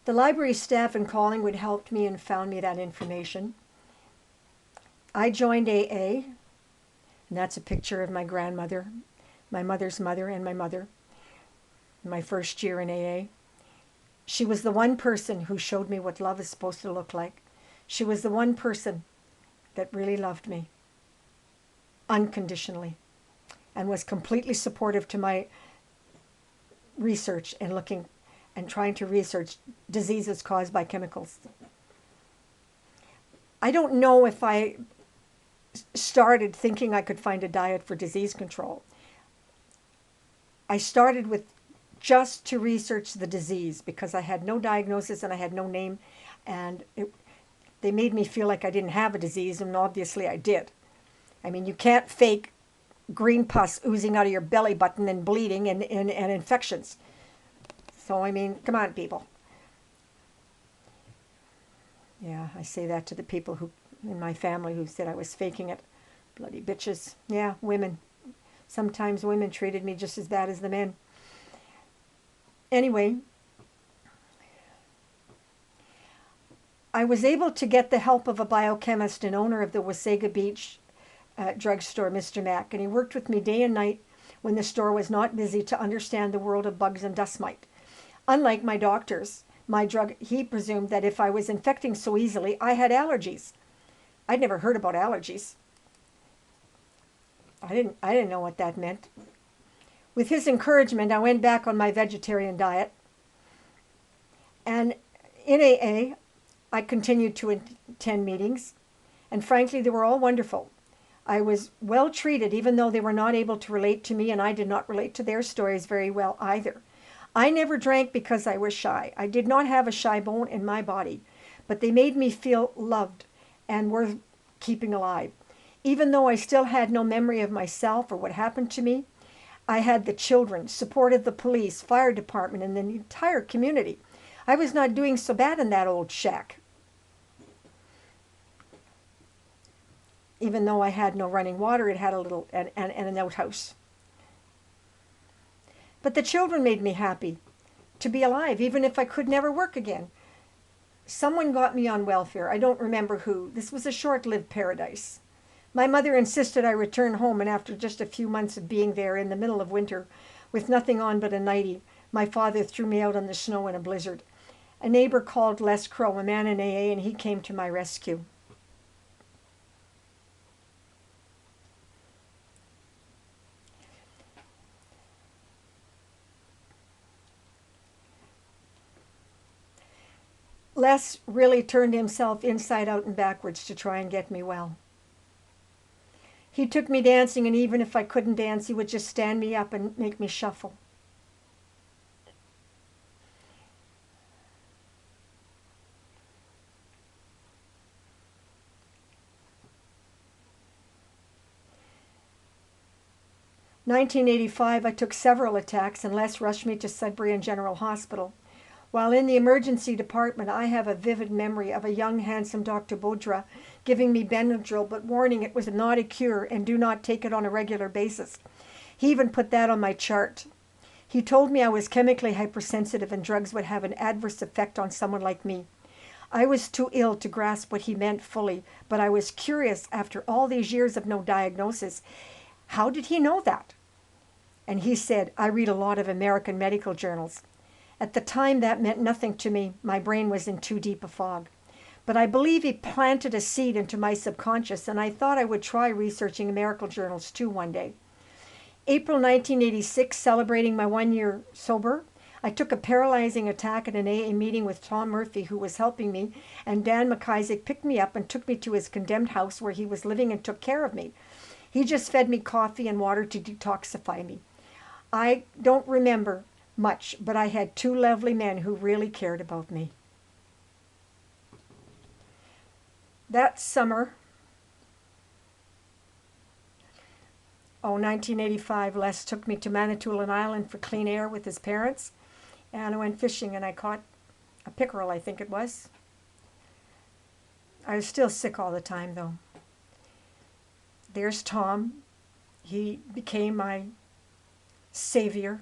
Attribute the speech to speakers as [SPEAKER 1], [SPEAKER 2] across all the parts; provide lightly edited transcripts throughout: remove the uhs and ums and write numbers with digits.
[SPEAKER 1] The library staff in Collingwood helped me and found me that information. I joined AA, and that's a picture of my grandmother, my mother's mother, and my mother, my first year in AA. She was the one person who showed me what love is supposed to look like. She was the one person that really loved me unconditionally and was completely supportive to my research and looking and trying to research diseases caused by chemicals. I don't know if I started thinking I could find a diet for disease control. I started with just to research the disease because I had no diagnosis and I had no name, and they made me feel like I didn't have a disease, and obviously I did. I mean, you can't fake green pus oozing out of your belly button and bleeding and infections. So, I mean, come on, people. Yeah, I say that to the people who in my family who said I was faking it. Bloody bitches. Yeah, women. Sometimes women treated me just as bad as the men. Anyway, I was able to get the help of a biochemist and owner of the Wasaga Beach drugstore, Mr. Mack, and he worked with me day and night when the store was not busy to understand the world of bugs and dust mite. Unlike my doctors, he presumed that if I was infecting so easily, I had allergies. I'd never heard about allergies. I didn't know what that meant. With his encouragement, I went back on my vegetarian diet. And in AA, I continued to attend meetings. And frankly, they were all wonderful. I was well treated, even though they were not able to relate to me, and I did not relate to their stories very well either. I never drank because I was shy. I did not have a shy bone in my body, but they made me feel loved and worth keeping alive. Even though I still had no memory of myself or what happened to me, I had the children, supported the police, fire department, and the entire community. I was not doing so bad in that old shack. Even though I had no running water, it had a little, and an outhouse. But the children made me happy to be alive, even if I could never work again. Someone got me on welfare. I don't remember who. This was a short-lived paradise. My mother insisted I return home, and after just a few months of being there in the middle of winter, with nothing on but a nightie, my father threw me out on the snow in a blizzard. A neighbor called Les Crow, a man in AA, and he came to my rescue. Les really turned himself inside out and backwards to try and get me well. He took me dancing, and even if I couldn't dance, he would just stand me up and make me shuffle. In 1985, I took several attacks, and Les rushed me to Sudbury and General Hospital. While in the emergency department, I have a vivid memory of a young, handsome Dr. Bodra giving me Benadryl, but warning it was not a cure and do not take it on a regular basis. He even put that on my chart. He told me I was chemically hypersensitive and drugs would have an adverse effect on someone like me. I was too ill to grasp what he meant fully, but I was curious after all these years of no diagnosis. How did he know that? And he said, I read a lot of American medical journals. At the time, that meant nothing to me. My brain was in too deep a fog. But I believe he planted a seed into my subconscious, and I thought I would try researching medical journals too one day. April 1986, celebrating my 1 year sober, I took a paralyzing attack at an AA meeting with Tom Murphy, who was helping me, and Dan McIsaac picked me up and took me to his condemned house where he was living and took care of me. He just fed me coffee and water to detoxify me. I don't remember much, but I had two lovely men who really cared about me. That summer, 1985, Les took me to Manitoulin Island for clean air with his parents, and I went fishing and I caught a pickerel, I think it was. I was still sick all the time, though. There's Tom. He became my savior,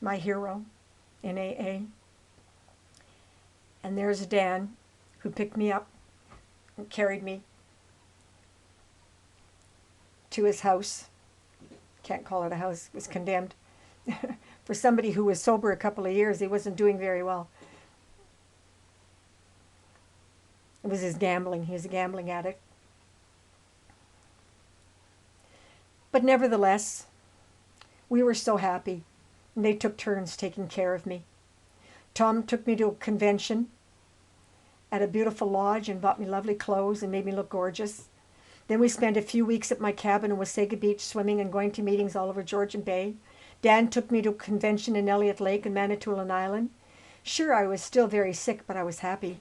[SPEAKER 1] my hero in AA. And there's Dan, who picked me up and carried me to his house. Can't call it a house, it was condemned. For somebody who was sober a couple of years, he wasn't doing very well. It was his gambling. He was a gambling addict. But nevertheless, we were so happy, and they took turns taking care of me. Tom took me to a convention at a beautiful lodge and bought me lovely clothes and made me look gorgeous. Then we spent a few weeks at my cabin in Wasaga Beach swimming and going to meetings all over Georgian Bay. Dan took me to a convention in Elliott Lake and Manitoulin Island. Sure, I was still very sick, but I was happy.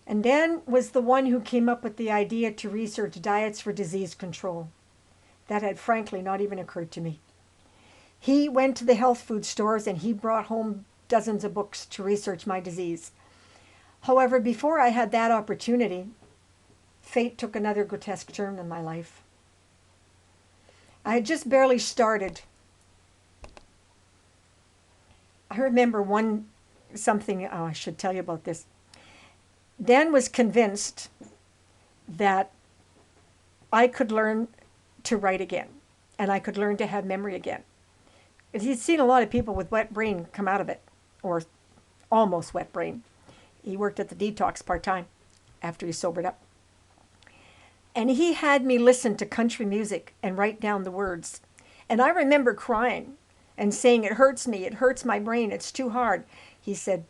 [SPEAKER 1] And Dan was the one who came up with the idea to research diets for disease control. That had frankly not even occurred to me. He went to the health food stores and he brought home dozens of books to research my disease. However, before I had that opportunity, fate took another grotesque turn in my life. I had just barely started. I remember I should tell you about this. Dan was convinced that I could learn to write again, and I could learn to have memory again. He'd seen a lot of people with wet brain come out of it, or almost wet brain. He worked at the detox part-time after he sobered up. And he had me listen to country music and write down the words. And I remember crying and saying, "It hurts me, it hurts my brain, it's too hard." He said,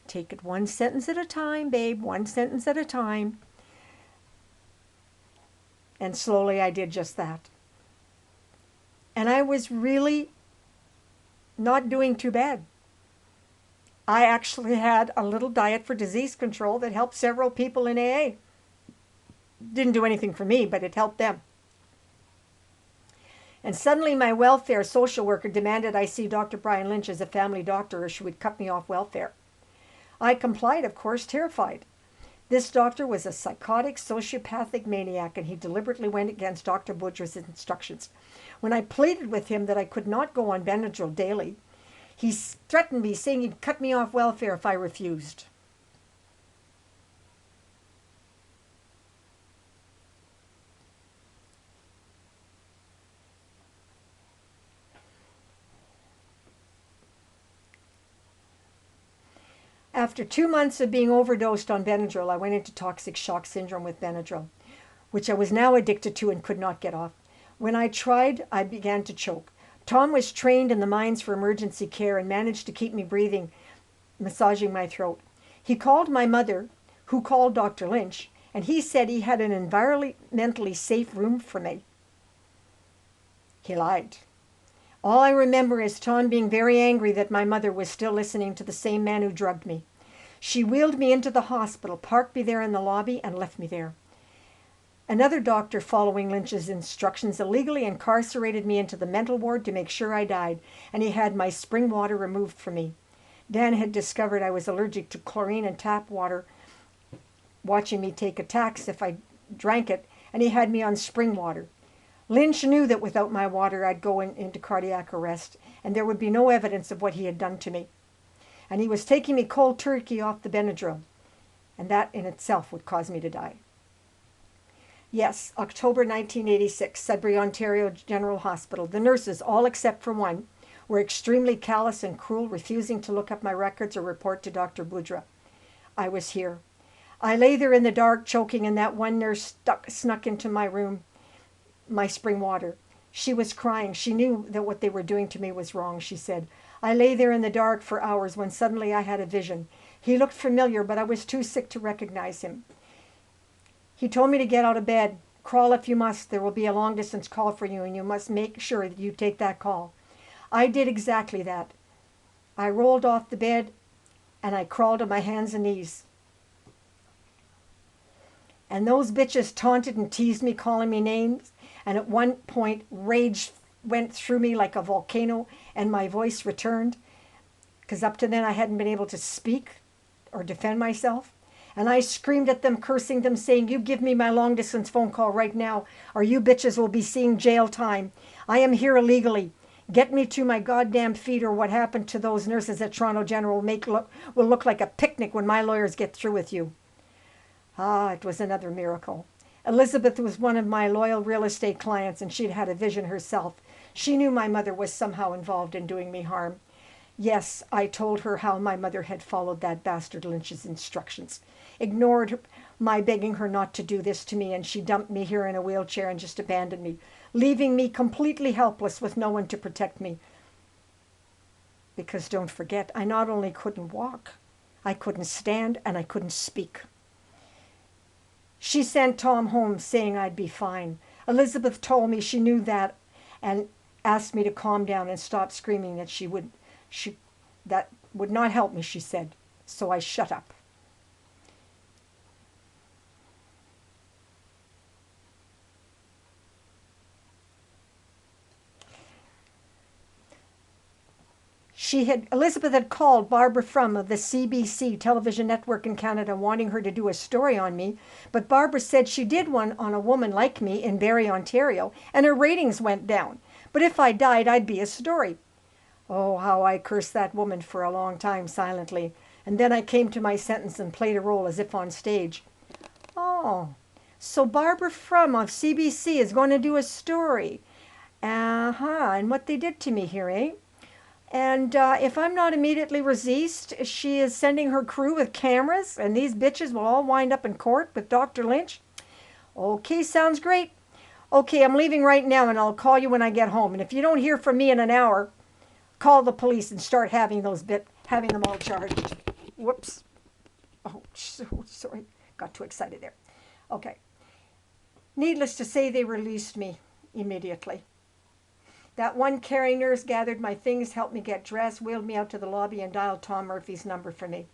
[SPEAKER 1] "Take it one sentence at a time, babe, one sentence at a time." And slowly I did just that. And I was really not doing too bad. I actually had a little diet for disease control that helped several people in AA. Didn't do anything for me, but it helped them. And suddenly my welfare social worker demanded I see Dr. Brian Lynch as a family doctor or she would cut me off welfare. I complied, of course, terrified. This doctor was a psychotic, sociopathic maniac, and he deliberately went against Dr. Boudra's instructions. When I pleaded with him that I could not go on Benadryl daily, he threatened me, saying he'd cut me off welfare if I refused. After 2 months of being overdosed on Benadryl, I went into toxic shock syndrome with Benadryl, which I was now addicted to and could not get off. When I tried, I began to choke. Tom was trained in the mines for emergency care and managed to keep me breathing, massaging my throat. He called my mother, who called Dr. Lynch, and he said he had an environmentally safe room for me. He lied. All I remember is Tom being very angry that my mother was still listening to the same man who drugged me. She wheeled me into the hospital, parked me there in the lobby, and left me there. Another doctor, following Lynch's instructions, illegally incarcerated me into the mental ward to make sure I died, and he had my spring water removed from me. Dan had discovered I was allergic to chlorine and tap water, watching me take attacks if I drank it, and he had me on spring water. Lynch knew that without my water I'd go into cardiac arrest, and there would be no evidence of what he had done to me. And he was taking me cold turkey off the Benadryl, and that in itself would cause me to die. Yes, October 1986, Sudbury, Ontario General Hospital. The nurses, all except for one, were extremely callous and cruel, refusing to look up my records or report to Dr. Boudra. I was here. I lay there in the dark, choking, and that one nurse snuck into my room, my spring water. She was crying. She knew that what they were doing to me was wrong, she said. I lay there in the dark for hours when suddenly I had a vision. He looked familiar, but I was too sick to recognize him. He told me to get out of bed. Crawl if you must. There will be a long-distance call for you, and you must make sure that you take that call. I did exactly that. I rolled off the bed, and I crawled on my hands and knees. And those bitches taunted and teased me, calling me names. And at one point, rage went through me like a volcano, and my voice returned, because up to then I hadn't been able to speak or defend myself. And I screamed at them, cursing them, saying, "You give me my long-distance phone call right now, or you bitches will be seeing jail time. I am here illegally. Get me to my goddamn feet, or what happened to those nurses at Toronto General will look like a picnic when my lawyers get through with you. Ah, it was another miracle. Elizabeth was one of my loyal real estate clients, and she'd had a vision herself. She knew my mother was somehow involved in doing me harm. Yes, I told her how my mother had followed that bastard Lynch's instructions, ignored my begging her not to do this to me, and she dumped me here in a wheelchair and just abandoned me, leaving me completely helpless with no one to protect me. Because don't forget, I not only couldn't walk, I couldn't stand, and I couldn't speak. She sent Tom home saying I'd be fine. Elizabeth told me she knew that and asked me to calm down and stop screaming, that would not help me, she said. So I shut up. Elizabeth had called Barbara Frum of the CBC television network in Canada wanting her to do a story on me, but Barbara said she did one on a woman like me in Barrie, Ontario, and her ratings went down. But if I died, I'd be a story. Oh, how I cursed that woman for a long time silently, and then I came to my sentence and played a role as if on stage. Oh, so Barbara Frum of CBC is going to do a story. And what they did to me here, eh? And if I'm not immediately released, she is sending her crew with cameras, and these bitches will all wind up in court with Dr. Lynch. Okay, sounds great. Okay, I'm leaving right now, and I'll call you when I get home. And if you don't hear from me in an hour, call the police and start having them all charged. Whoops. Oh, sorry. Got too excited there. Okay. Needless to say, they released me immediately. That one caring nurse gathered my things, helped me get dressed, wheeled me out to the lobby, and dialed Tom Murphy's number for me.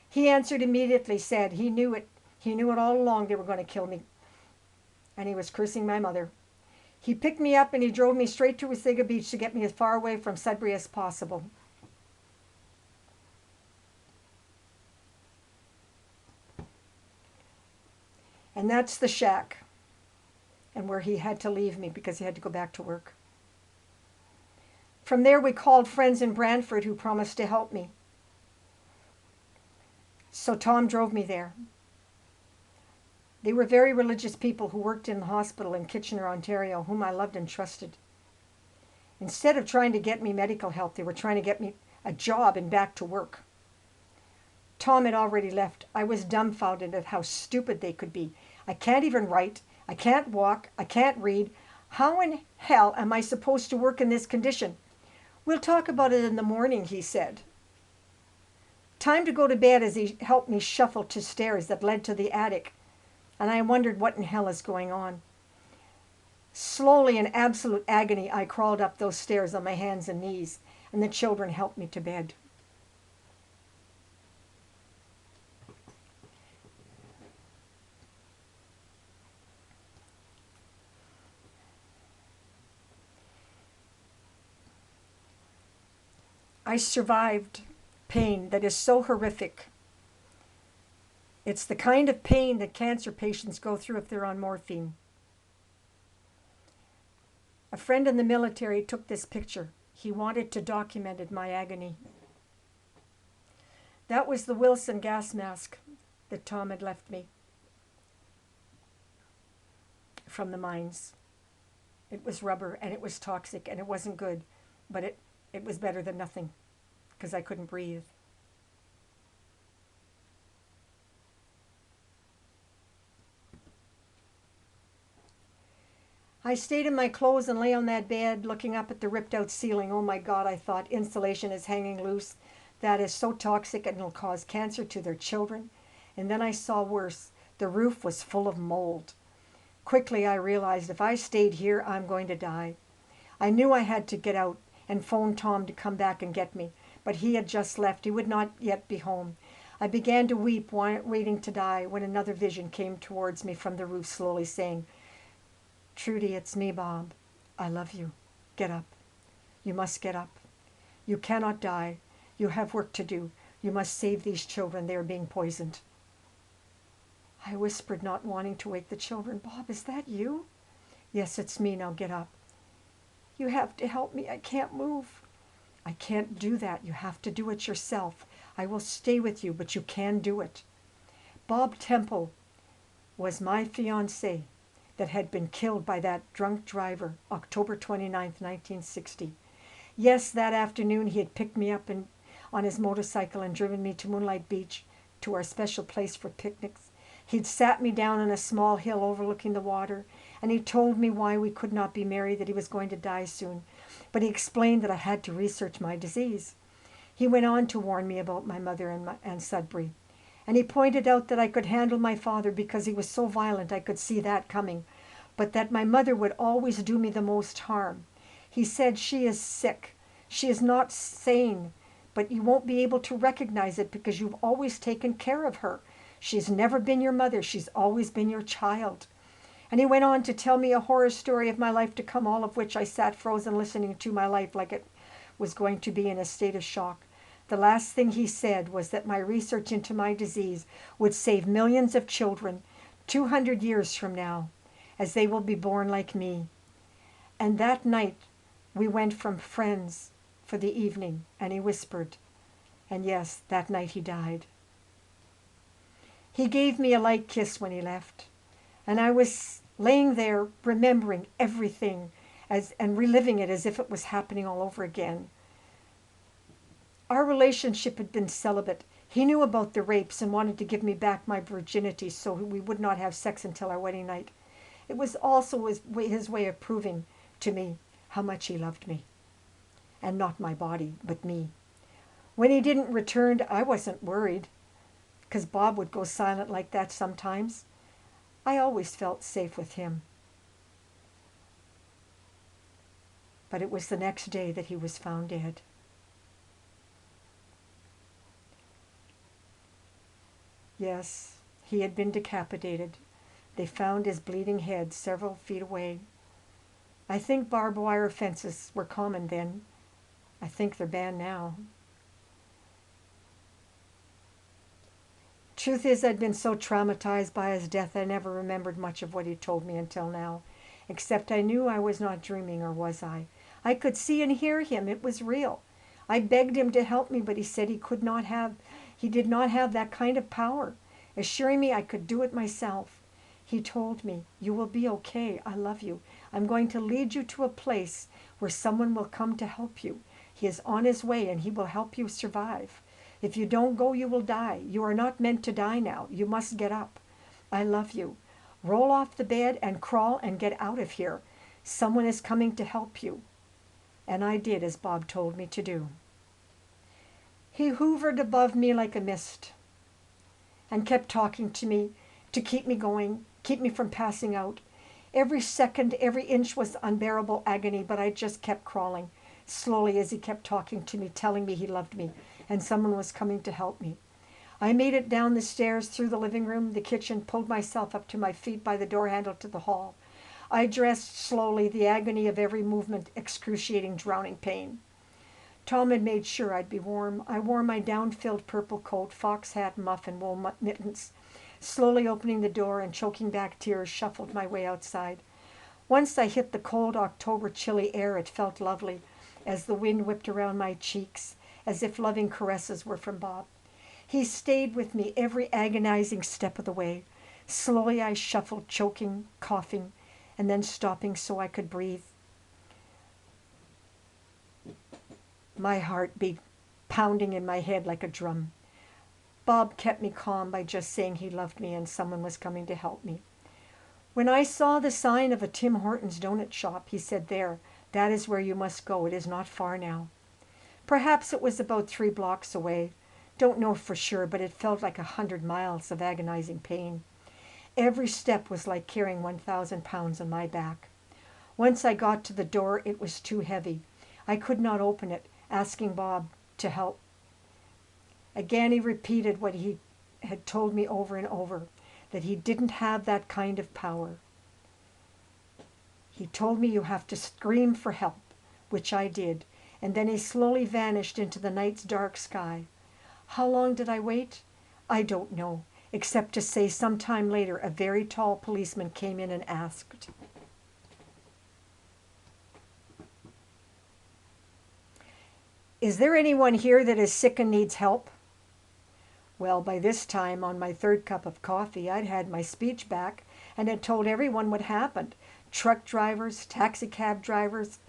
[SPEAKER 1] He answered immediately, said he knew it. He knew it all along they were going to kill me. And he was cursing my mother. He picked me up and he drove me straight to Wasaga Beach to get me as far away from Sudbury as possible. And that's the shack, and where he had to leave me because he had to go back to work. From there, we called friends in Brantford who promised to help me. So Tom drove me there. They were very religious people who worked in the hospital in Kitchener, Ontario, whom I loved and trusted. Instead of trying to get me medical help, they were trying to get me a job and back to work. Tom had already left. I was dumbfounded at how stupid they could be. I can't even write. I can't walk. I can't read. How in hell am I supposed to work in this condition? We'll talk about it in the morning, he said. Time to go to bed as he helped me shuffle to stairs that led to the attic, and I wondered what in hell is going on. Slowly, in absolute agony, I crawled up those stairs on my hands and knees, and the children helped me to bed. I survived pain that is so horrific. It's the kind of pain that cancer patients go through if they're on morphine. A friend in the military took this picture. He wanted to document my agony. That was the Wilson gas mask that Tom had left me from the mines. It was rubber and it was toxic and it wasn't good, but it was better than nothing because I couldn't breathe. I stayed in my clothes and lay on that bed looking up at the ripped out ceiling. Oh my God, I thought, insulation is hanging loose. That is so toxic and it'll cause cancer to their children. And then I saw worse. The roof was full of mold. Quickly I realized if I stayed here, I'm going to die. I knew I had to get out and phone Tom to come back and get me, but he had just left. He would not yet be home. I began to weep, waiting to die, when another vision came towards me from the roof, slowly saying, "Trudy, it's me, Bob. I love you. Get up. You must get up. You cannot die. You have work to do. You must save these children. They are being poisoned." I whispered, not wanting to wake the children, "Bob, is that you?" "Yes, it's me. Now get up." You have to help me. I can't move." "I can't do that. You have to do it yourself. I will stay with you, but you can do it." Bob Temple was my fiancé that had been killed by that drunk driver October 29th, 1960. Yes, that afternoon he had picked me up on his motorcycle and driven me to Moonlight Beach, to our special place for picnics. He'd sat me down on a small hill overlooking the water, and he told me why we could not be married, that he was going to die soon. But he explained that I had to research my disease. He went on to warn me about my mother and Sudbury. And he pointed out that I could handle my father because he was so violent, I could see that coming, but that my mother would always do me the most harm. He said, "She is sick. She is not sane, but you won't be able to recognize it because you've always taken care of her. She's never been your mother. She's always been your child." And he went on to tell me a horror story of my life to come, all of which I sat frozen listening to, my life like it was going to be in a state of shock. The last thing he said was that my research into my disease would save millions of children 200 years from now, as they will be born like me. And that night we went from friends for the evening, and he whispered, and yes, that night he died. He gave me a light kiss when he left, and I was laying there remembering everything and reliving it as if it was happening all over again. Our relationship had been celibate. He knew about the rapes and wanted to give me back my virginity so we would not have sex until our wedding night. It was also his way of proving to me how much he loved me. And not my body, but me. When he didn't return, I wasn't worried, because Bob would go silent like that sometimes. I always felt safe with him. But it was the next day that he was found dead. Yes, he had been decapitated. They found his bleeding head several feet away. I think barbed wire fences were common then. I think they're banned now. Truth is, I'd been so traumatized by his death, I never remembered much of what he told me until now, except I knew I was not dreaming, or was I? I could see and hear him. It was real. I begged him to help me, but he said he did not have that kind of power, assuring me I could do it myself. He told me, "You will be okay. I love you. I'm going to lead you to a place where someone will come to help you. He is on his way and he will help you survive. If you don't go, you will die. You are not meant to die now. You must get up. I love you. Roll off the bed and crawl and get out of here. Someone is coming to help you." And I did as Bob told me to do. He hovered above me like a mist and kept talking to me to keep me going, keep me from passing out. Every second, every inch was unbearable agony, but I just kept crawling, slowly, as he kept talking to me, telling me he loved me, and someone was coming to help me. I made it down the stairs, through the living room, the kitchen, pulled myself up to my feet by the door handle to the hall. I dressed slowly, the agony of every movement, excruciating, drowning pain. Tom had made sure I'd be warm. I wore my down-filled purple coat, fox hat, muff, and wool mittens. Slowly opening the door and choking back tears, shuffled my way outside. Once I hit the cold October chilly air, it felt lovely, as the wind whipped around my cheeks, as if loving caresses were from Bob. He stayed with me every agonizing step of the way. Slowly I shuffled, choking, coughing, and then stopping so I could breathe. My heart beat pounding in my head like a drum. Bob kept me calm by just saying he loved me and someone was coming to help me. When I saw the sign of a Tim Hortons donut shop, he said, "There, that is where you must go. It is not far now." Perhaps it was about 3 blocks away. Don't know for sure, but it felt like 100 miles of agonizing pain. Every step was like carrying 1,000 pounds on my back. Once I got to the door, it was too heavy. I could not open it, asking Bob to help. Again he repeated what he had told me over and over, that he didn't have that kind of power. He told me, "You have to scream for help," which I did, and then he slowly vanished into the night's dark sky. How long did I wait? I don't know, except to say some time later a very tall policeman came in and asked, Is there anyone here that is sick and needs help? Well, by this time, on my third cup of coffee, I'd had my speech back and had told everyone what happened. Truck drivers, taxi cab drivers,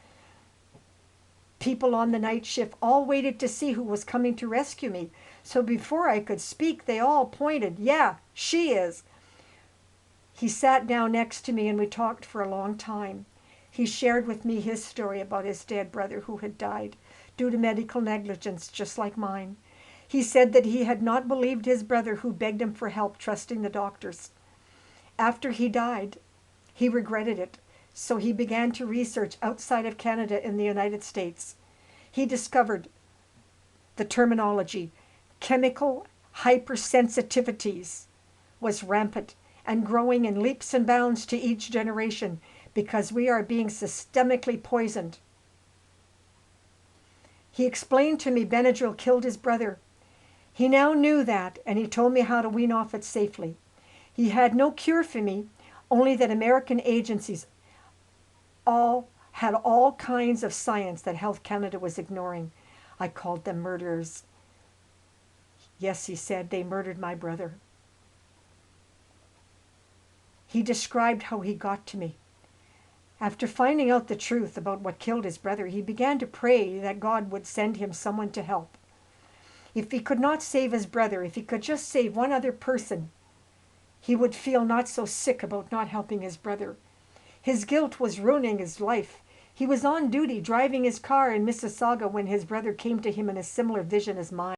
[SPEAKER 1] people on the night shift all waited to see who was coming to rescue me. So before I could speak, they all pointed, "Yeah, she is." He sat down next to me and we talked for a long time. He shared with me his story about his dead brother who had died due to medical negligence, just like mine. He said that he had not believed his brother who begged him for help, trusting the doctors. After he died, he regretted it, so he began to research outside of Canada in the United States. He discovered the terminology chemical hypersensitivities was rampant and growing in leaps and bounds to each generation because we are being systemically poisoned. He explained to me Benadryl killed his brother. He now knew that, and he told me how to wean off it safely. He had no cure for me, only that American agencies had all kinds of science that Health Canada was ignoring. I called them murderers. Yes, he said, they murdered my brother. He described how he got to me. After finding out the truth about what killed his brother, he began to pray that God would send him someone to help. If he could not save his brother, if he could just save one other person, he would feel not so sick about not helping his brother. His guilt was ruining his life. He was on duty driving his car in Mississauga when his brother came to him in a similar vision as mine.